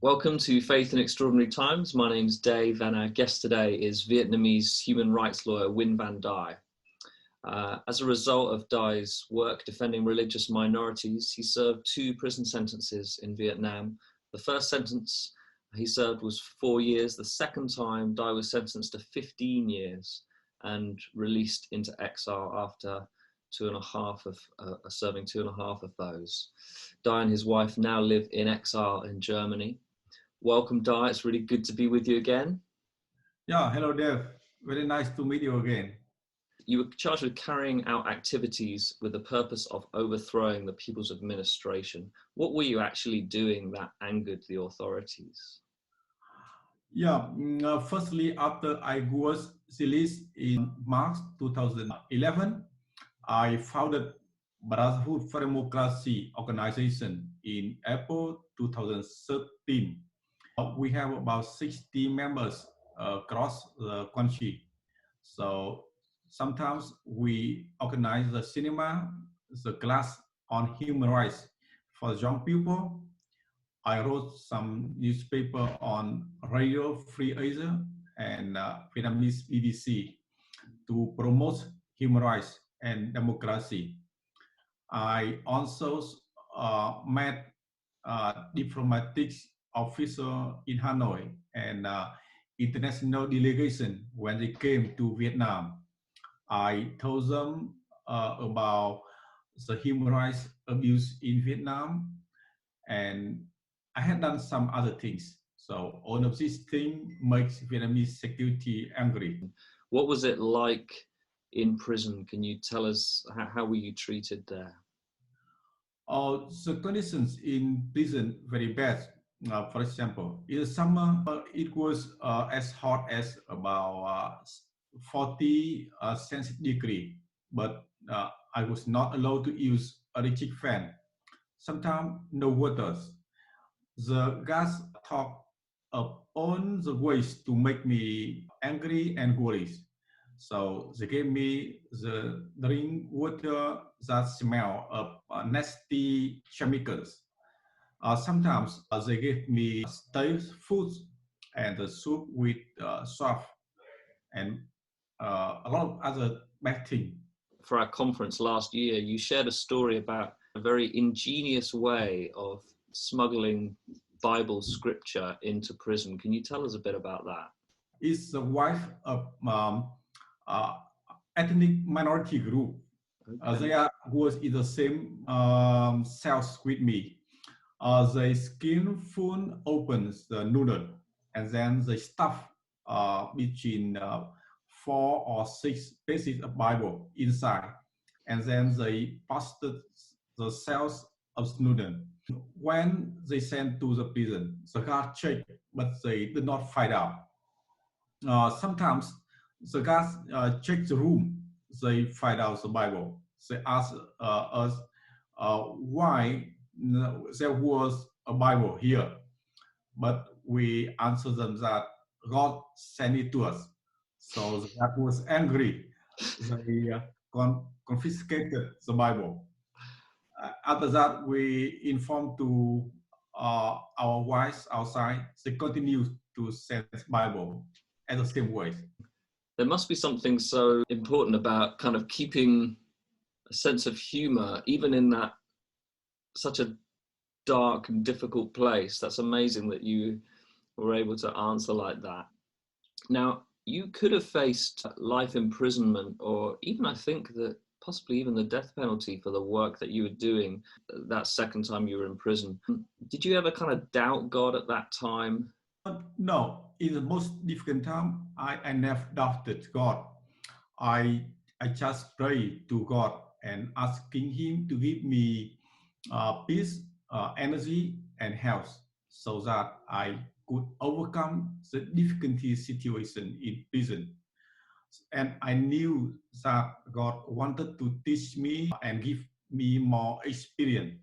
Welcome to Faith in Extraordinary Times. My name's Dave, and our guest today is Vietnamese human rights lawyer Nguyen Van Dai. As a result of Dai's work defending religious minorities, he served 2 prison sentences in Vietnam. The first sentence he served was 4 years. The second time, Dai was sentenced to 15 years and released into exile after serving 2.5 of those. Dai and his wife now live in exile in Germany. Welcome, Dai. It's really good to be with you again. Yeah, hello, Dave. Very nice to meet you again. You were charged with carrying out activities with the purpose of overthrowing the people's administration. What were you actually doing that angered the authorities? Yeah, firstly, after I was released in March 2011, I founded Brotherhood for Democracy organization in April 2013. We have about 60 members across the country. So sometimes we organize the cinema, the class on human rights for young people. I wrote some newspaper on Radio Free Asia and Vietnamese BBC to promote human rights and democracy. I also met diplomatic officer in Hanoi and international delegation when they came to Vietnam. I told them about the human rights abuse in Vietnam, and I had done some other things. So all of these things makes Vietnamese security angry. What was it like in prison? Can you tell us how were you treated there? The conditions in prison very bad. For example, in the summer, it was as hot as about 40 centigrade, but I was not allowed to use electric fan. Sometimes no waters. The guys talk on the ways to make me angry and worried. So they gave me the drink water that smell of nasty chemicals. Sometimes they gave me stale food and the soup with soft and a lot of other bad things. For our conference last year, you shared a story about a very ingenious way of smuggling Bible scripture into prison. Can you tell us a bit about that? It's the wife of uh, ethnic minority group. Okay. They was in the same cells with me. They skin full opens the noodle and then they stuff between 4 or 6 pages of Bible inside, and then they pasted the cells of noodle. When they sent to the prison, the guard checked, but they did not find out. Sometimes the guards check the room, they find out the Bible. They ask us why there was a Bible here, but we answer them that God sent it to us. So the guard was angry. They confiscated the Bible. After that, we informed to our wives outside. They continue to send Bible in the same way. There must be something so important about kind of keeping a sense of humor, even in that such a dark and difficult place. That's amazing that you were able to answer like that. Now, you could have faced life imprisonment, or even I think that possibly even the death penalty for the work that you were doing that second time you were in prison. Did you ever kind of doubt God at that time? No, in the most difficult time, I never doubted God. I just prayed to God and asking Him to give me peace, energy, and health, so that I could overcome the difficult situation in prison. And I knew that God wanted to teach me and give me more experience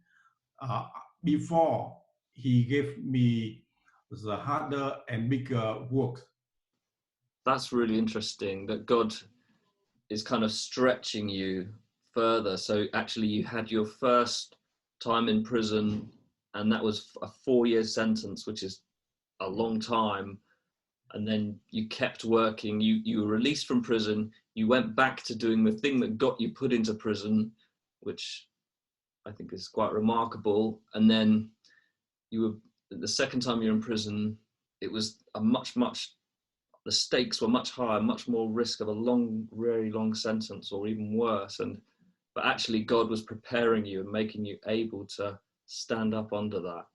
before He gave me the harder and bigger work. That's really interesting that God is kind of stretching you further. So actually you had your first time in prison and that was a 4-year sentence, which is a long time. And then you kept working. You were released from prison. You went back to doing the thing that got you put into prison, which I think is quite remarkable. And then you were, the second time you're in prison, it was a the stakes were much higher, much more risk of a long, very long sentence, or even worse. But actually God was preparing you and making you able to stand up under that.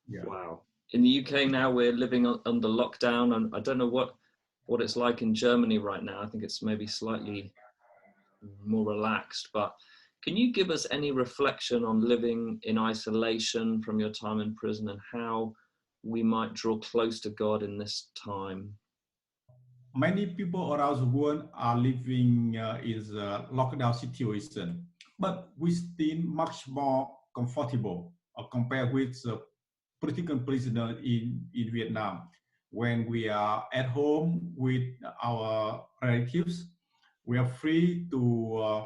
Yeah. Wow. In the UK now, we're living under lockdown, and I don't know what it's like in Germany right now. I think it's maybe slightly more relaxed, but can you give us any reflection on living in isolation from your time in prison, and how we might draw close to God in this time? Many people around the world are living in a lockdown situation, but we still much more comfortable compared with the political prisoner in Vietnam. When we are at home with our relatives, we are free to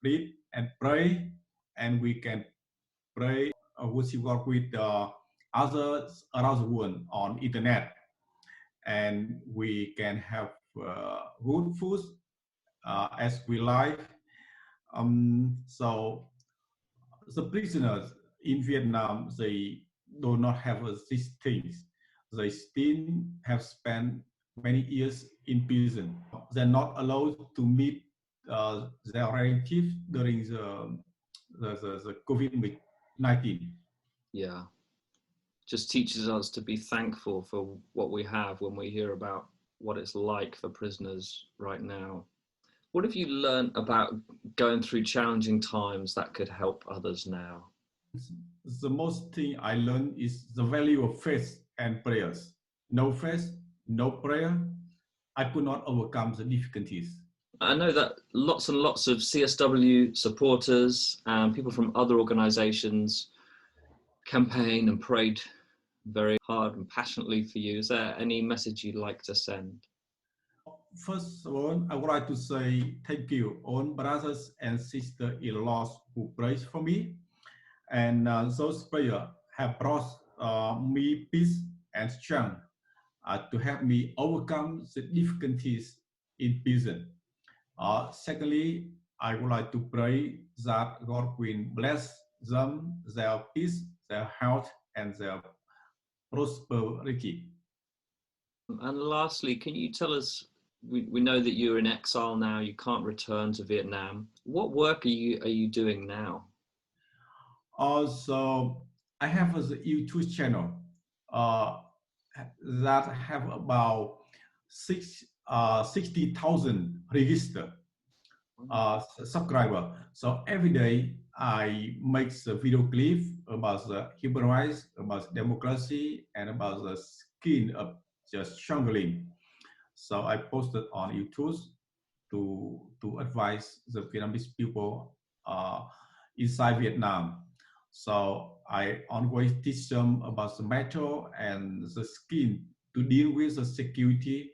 read and pray, and we can pray, worship God with others around the world on internet, and we can have good food as we like. So the prisoners in Vietnam, they do not have these things. They still have spent many years in prison. They're not allowed to meet their relatives during the COVID-19. Yeah, just teaches us to be thankful for what we have when we hear about what it's like for prisoners right now. What have you learned about going through challenging times that could help others now? The most thing I learned is the value of faith and prayers. No faith, no prayer, I could not overcome the difficulties. I know that lots and lots of CSW supporters and people from other organizations campaigned and prayed very hard and passionately for you. Is there any message you'd like to send? First of all, I would like to say thank you, all brothers and sisters-in-laws who prayed for me. And those prayers have brought me peace and strength to help me overcome the difficulties in prison. Secondly, I would like to pray that God will bless them, their peace, their health, and their prosperity. And lastly, can you tell us, we know that you're in exile now, you can't return to Vietnam. What work are you doing now? Also, I have a YouTube channel uh, that have about 60,000 registered subscriber. So every day I make a video clip about the human rights, about democracy, and about the skin of just smuggling. So I posted on YouTube to advise the Vietnamese people inside Vietnam. So I always teach them about the matter and the skin to deal with the security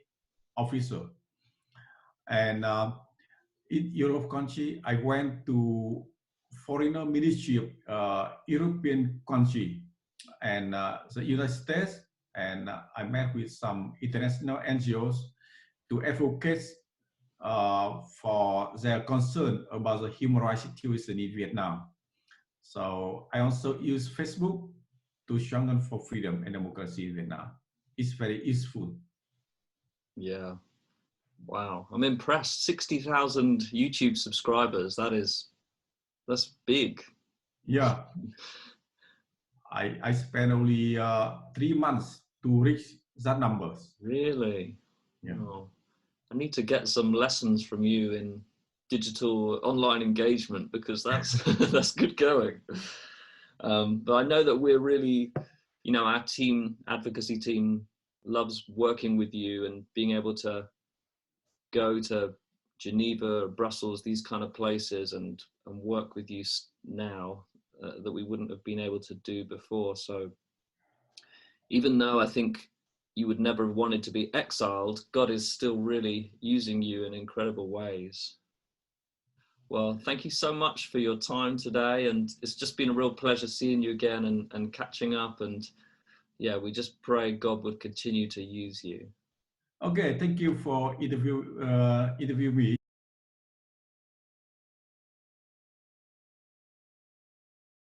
officer. And in Europe country, I went to foreigner ministry of European country and the United States, and I met with some international NGOs to advocate for their concern about the human rights situation in Vietnam. So I also use Facebook to strengthen for freedom and democracy in Vietnam. It's very useful. Yeah. Wow. I'm impressed. 60,000 YouTube subscribers. That's big. Yeah. I spent only 3 months to reach that numbers. Really? Yeah. Oh, I need to get some lessons from you in digital online engagement, because that's that's good going. But I know that we're really, our advocacy team loves working with you and being able to go to Geneva, Brussels, these kind of places, and work with you now that we wouldn't have been able to do before. So even though I think you would never have wanted to be exiled, God is still really using you in incredible ways. Well, thank you so much for your time today. And it's just been a real pleasure seeing you again and catching up. And yeah, we just pray God would continue to use you. Okay, thank you for interview me.